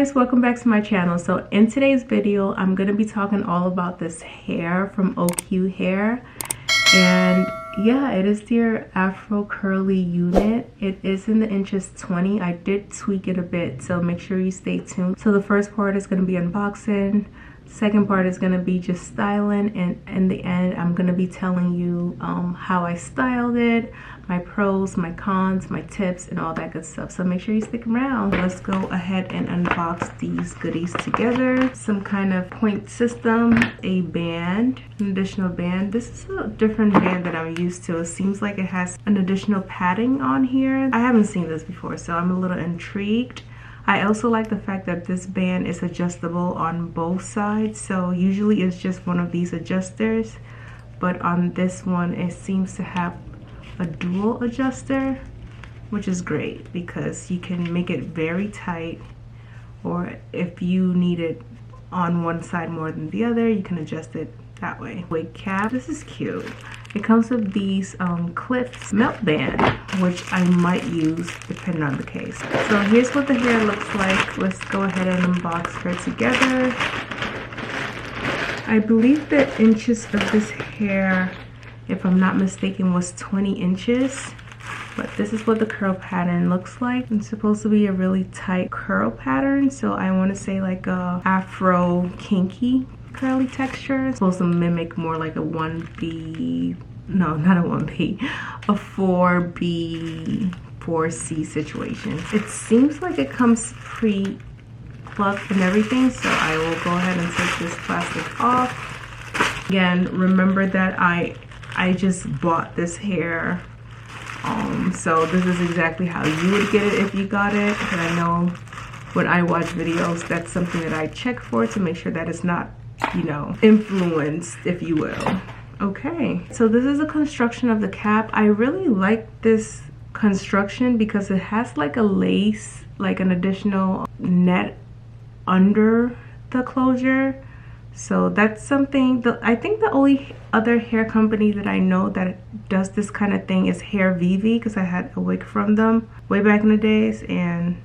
guys, welcome back to my channel. So in today's video I'm going to be talking all about this hair from OQ Hair, and yeah, it is their Afro curly unit. It is in the inches 20. I did tweak it a bit, so make sure you stay tuned. So the first part is going to be unboxing, second part is going to be just styling, and in the end I'm going to be telling you how I styled it, my pros, my cons, my tips, and all that good stuff. So make sure you stick around. Let's go ahead and unbox these goodies together. Some kind of point system, a band, an additional band. This is a different band that I'm used to. It seems like it has an additional padding on here. I haven't seen this before, so I'm a little intrigued. I also like the fact that this band is adjustable on both sides. So usually it's just one of these adjusters, but on this one it seems to have a dual adjuster, which is great because you can make it very tight, or if you need it on one side more than the other, you can adjust it that way. Wig cap, this is cute. It comes with these clips, melt band, which I might use depending on the case. So here's what the hair looks like. Let's go ahead and unbox her together. I believe the inches of this hair, if I'm not mistaken, was 20 inches. But this is what the curl pattern looks like. It's supposed to be a really tight curl pattern, so I want to say like a Afro kinky curly texture. It's supposed to mimic more like a 1B, no, not a 1B, a 4B, 4C situation. It seems like it comes pre-plucked and everything, so I will go ahead and take this plastic off. Again, remember that I just bought this hair, so this is exactly how you would get it if you got it. And I know when I watch videos, that's something that I check for to make sure that it's not, you know, influenced, if you will. Okay, so this is a construction of the cap. I really like this construction because it has like a lace, like an additional net under the closure. So that's something I think the only other hair company that I know that does this kind of thing is Hair Vivi, because I had a wig from them way back in the days, and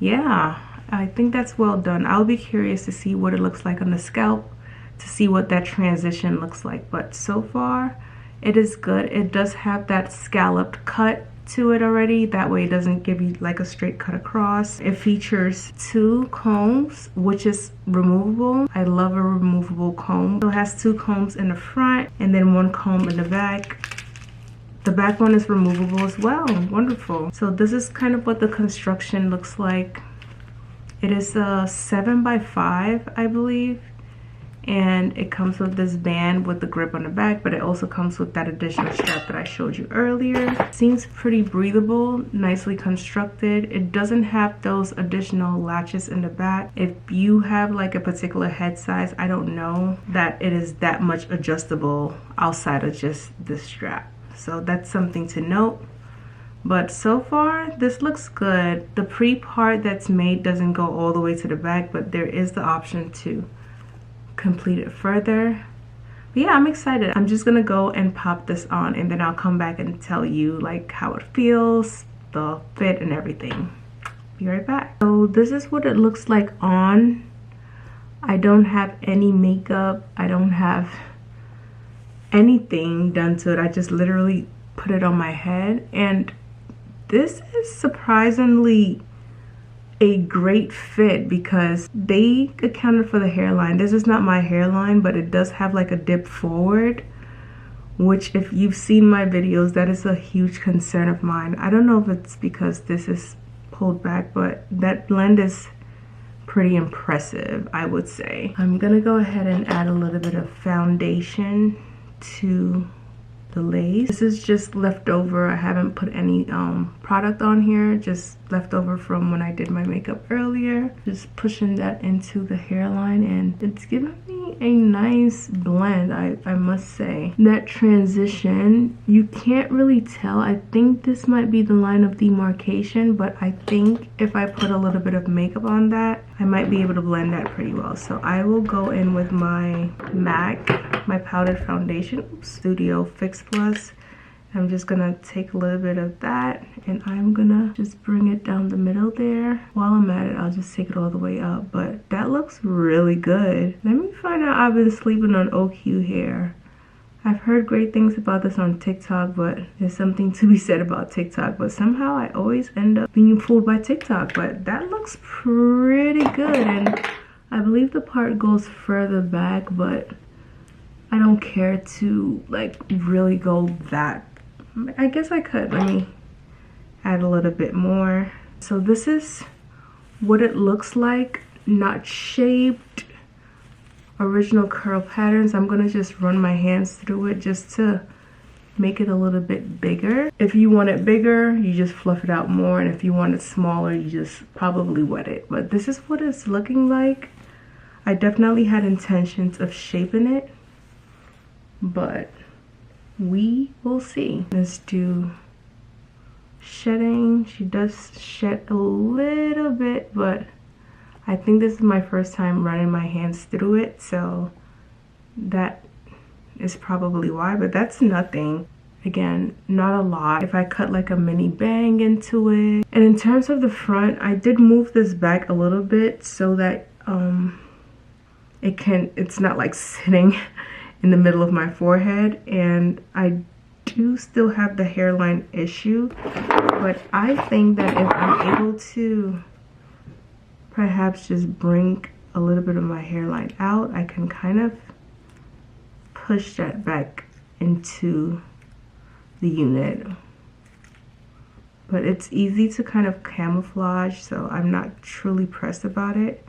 yeah, I think that's well done. I'll be curious to see what it looks like on the scalp, to see what that transition looks like, but so far it is good. It does have that scalloped cut to it already, that way it doesn't give you like a straight cut across. It features 2 combs, which is removable. I love a removable comb. So it has 2 combs in the front and then 1 comb in the back. The back one is removable as well. Wonderful. So this is kind of what the construction looks like. It is a 7x5, I believe, and it comes with this band with the grip on the back, but it also comes with that additional strap that I showed you earlier. Seems pretty breathable, nicely constructed. It doesn't have those additional latches in the back. If you have like a particular head size, I don't know that it is that much adjustable outside of just this strap, so that's something to note. But so far this looks good. The pre part that's made doesn't go all the way to the back, but there is the option to complete it further. But yeah, I'm excited. I'm just gonna go and pop this on, and then I'll come back and tell you like how it feels, the fit, and everything. Be right back. So this is what it looks like on. I don't have any makeup, I don't have anything done to it. I just literally put it on my head, and this is surprisingly a great fit because they accounted for the hairline. This is not my hairline, but it does have like a dip forward, which if you've seen my videos, that is a huge concern of mine. I don't know if it's because this is pulled back, but that blend is pretty impressive, I would say. I'm gonna go ahead and add a little bit of foundation to the lace. This is just leftover. I haven't put any product on here, just leftover from when I did my makeup earlier. Just pushing that into the hairline, and it's giving me a nice blend, I must say. That transition, you can't really tell. I think this might be the line of demarcation, but I think if I put a little bit of makeup on that, I might be able to blend that pretty well. So I will go in with my MAC, my powdered foundation, Studio Fix Plus, I'm just gonna take a little bit of that and I'm gonna just bring it down the middle there. While I'm at it, I'll just take it all the way up, but that looks really good. Let me find out. I've been sleeping on OQ hair. I've heard great things about this on TikTok, but there's something to be said about TikTok, but somehow I always end up being fooled by TikTok. But that looks pretty good, and I believe the part goes further back, but I don't care to like really go that. I guess I could. Let me add a little bit more. So this is what it looks like, not shaped. Original curl patterns. I'm gonna just run my hands through it just to make it a little bit bigger. If you want it bigger, you just fluff it out more, and if you want it smaller, you just probably wet it. But this is what it's looking like. I definitely had intentions of shaping it, but we will see. Let's do shedding. She does shed a little bit, but I think this is my first time running my hands through it, so that is probably why, but that's nothing. Again, not a lot. If I cut like a mini bang into it. And in terms of the front, I did move this back a little bit so that it's not like sitting in the middle of my forehead, and I do still have the hairline issue, but I think that if I'm able to perhaps just bring a little bit of my hairline out, I can kind of push that back into the unit. But it's easy to kind of camouflage, so I'm not truly pressed about it,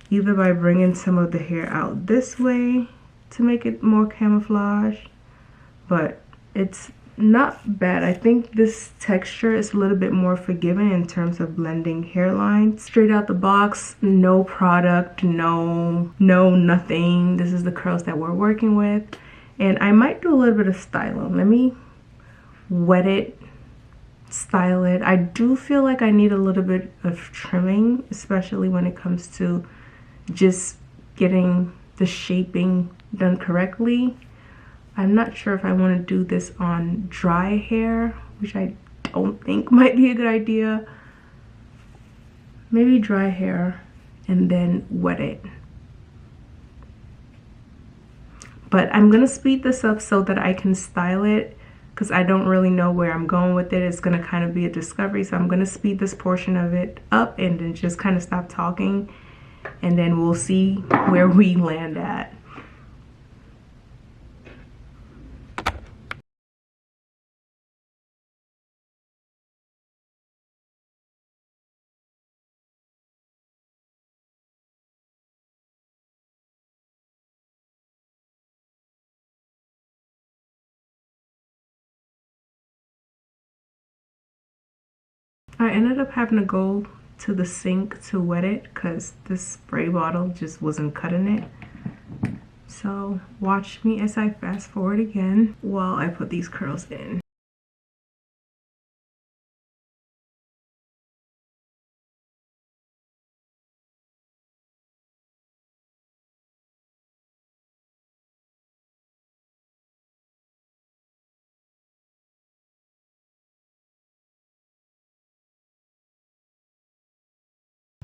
either by bringing some of the hair out this way to make it more camouflage, but it's not bad. I think this texture is a little bit more forgiving in terms of blending hairline. Straight out the box, no product, no nothing. This is the curls that we're working with, and I might do a little bit of styling. Let me wet it, style it. I do feel like I need a little bit of trimming, especially when it comes to just getting the shaping done correctly. I'm not sure if I want to do this on dry hair, which I don't think might be a good idea. Maybe dry hair and then wet it. But I'm gonna speed this up so that I can style it, because I don't really know where I'm going with it. It's gonna kind of be a discovery, so I'm gonna speed this portion of it up and then just kind of stop talking, and then we'll see where we land at. I ended up having to go to the sink to wet it because this spray bottle just wasn't cutting it. So watch me as I fast forward again while I put these curls in.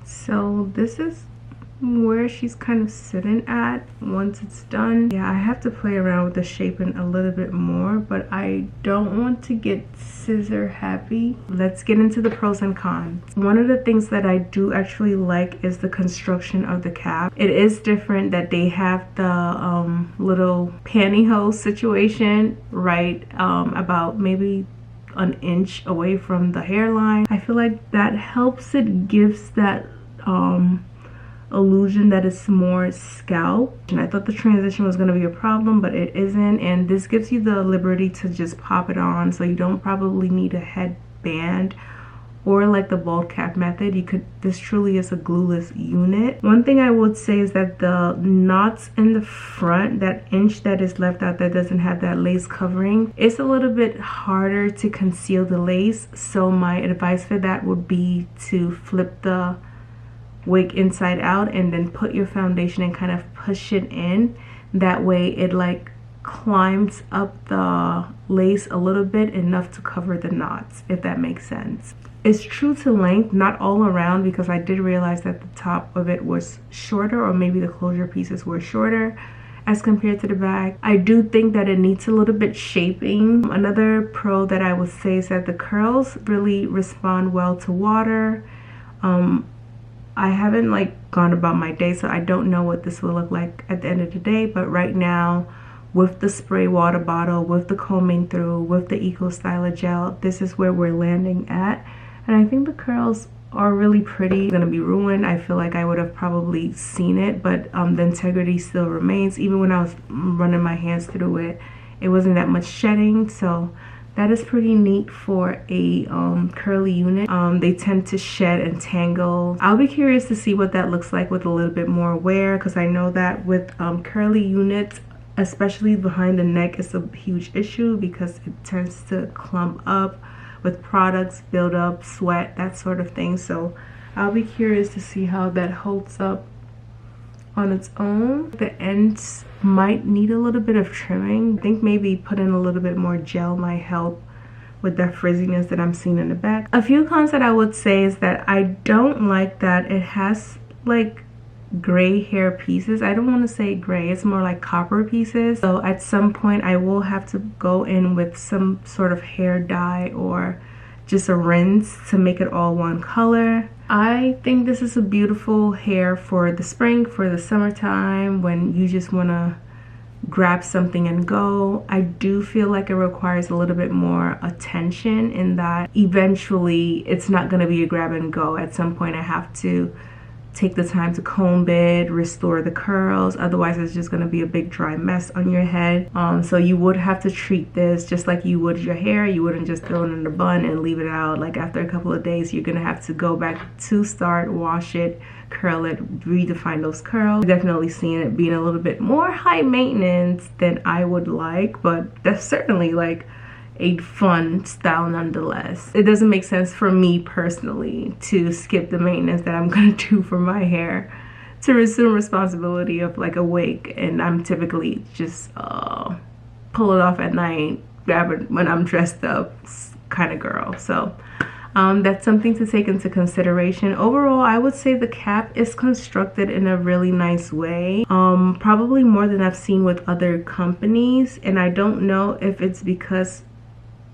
So this is where she's kind of sitting at once it's done. Yeah, I have to play around with the shaping a little bit more, but I don't want to get scissor happy. Let's get into the pros and cons. One of the things that I do actually like is the construction of the cap. It is different that they have the little pantyhose situation right about maybe an inch away from the hairline. I feel like that helps. It gives that illusion that it's more scalp, and I thought the transition was going to be a problem, but it isn't. And this gives you the liberty to just pop it on, so you don't probably need a headband or like the bald cap method. This truly is a glueless unit. One thing I would say is that the knots in the front, that inch that is left out that doesn't have that lace covering, it's a little bit harder to conceal the lace. So my advice for that would be to flip the wig inside out and then put your foundation and kind of push it in. That way it like climbs up the lace a little bit, enough to cover the knots, if that makes sense. It's true to length, not all around, because I did realize that the top of it was shorter, or maybe the closure pieces were shorter as compared to the back. I do think that it needs a little bit shaping. Another pro that I would say is that the curls really respond well to water. I haven't like gone about my day, so I don't know what this will look like at the end of the day, but right now, with the spray water bottle, with the combing through, with the Eco Styler gel, this is where we're landing at. And I think the curls are really pretty. It's gonna be ruined. I feel like I would have probably seen it, but the integrity still remains. Even when I was running my hands through it, it wasn't that much shedding, so that is pretty neat for a curly unit. They tend to shed and tangle. I'll be curious to see what that looks like with a little bit more wear, because I know that with curly units, especially behind the neck, is a huge issue because it tends to clump up with products, build up, sweat, that sort of thing. So I'll be curious to see how that holds up on its own. The ends might need a little bit of trimming. I think maybe putting a little bit more gel might help with that frizziness that I'm seeing in the back. A few cons that I would say is that I don't like that it has like gray hair pieces. I don't want to say gray, it's more like copper pieces. So at some point I will have to go in with some sort of hair dye or just a rinse to make it all one color. I think this is a beautiful hair for the spring, for the summertime, when you just want to grab something and go. I do feel like it requires a little bit more attention in that eventually it's not going to be a grab and go. At some point I have to take the time to comb it, restore the curls, otherwise it's just going to be a big dry mess on your head. So you would have to treat this just like you would your hair. You wouldn't just throw it in a bun and leave it out. Like after a couple of days, you're going to have to go back to start, wash it, curl it, redefine those curls. Definitely seeing it being a little bit more high maintenance than I would like, but that's certainly like a fun style nonetheless. It doesn't make sense for me personally to skip the maintenance that I'm gonna do for my hair to resume responsibility of like a wig, and I'm typically just pull it off at night, grab it when I'm dressed up kind of girl. So that's something to take into consideration. Overall, I would say the cap is constructed in a really nice way, probably more than I've seen with other companies, and I don't know if it's because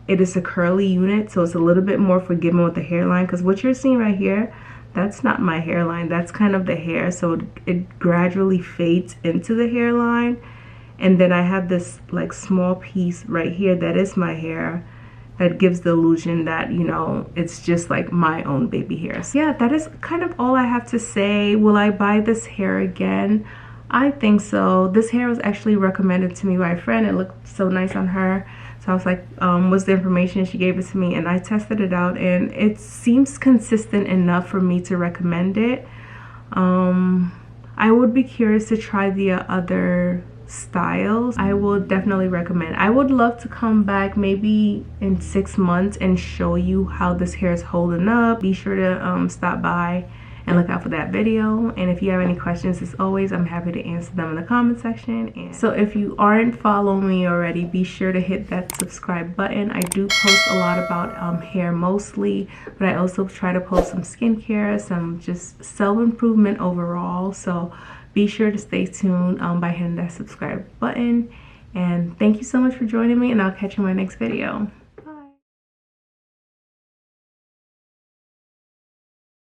it is a curly unit, so it's a little bit more forgiving with the hairline, because what you're seeing right here, that's not my hairline, that's kind of the hair, so it gradually fades into the hairline, and then I have this like small piece right here that is my hair that gives the illusion that, you know, it's just like my own baby hair. So yeah, that is kind of all I have to say. Will I buy this hair again? I think so. This hair was actually recommended to me by a friend. It looked so nice on her. So I was like, what's the information? She gave it to me and I tested it out, and it seems consistent enough for me to recommend it. I would be curious to try the other styles. I will definitely recommend. I would love to come back maybe in 6 months and show you how this hair is holding up. Be sure to stop by and look out for that video. And if you have any questions, as always, I'm happy to answer them in the comment section. And so if you aren't following me already, be sure to hit that subscribe button. I do post a lot about hair mostly, but I also try to post some skincare, some just self-improvement overall. So be sure to stay tuned by hitting that subscribe button. And thank you so much for joining me, and I'll catch you in my next video.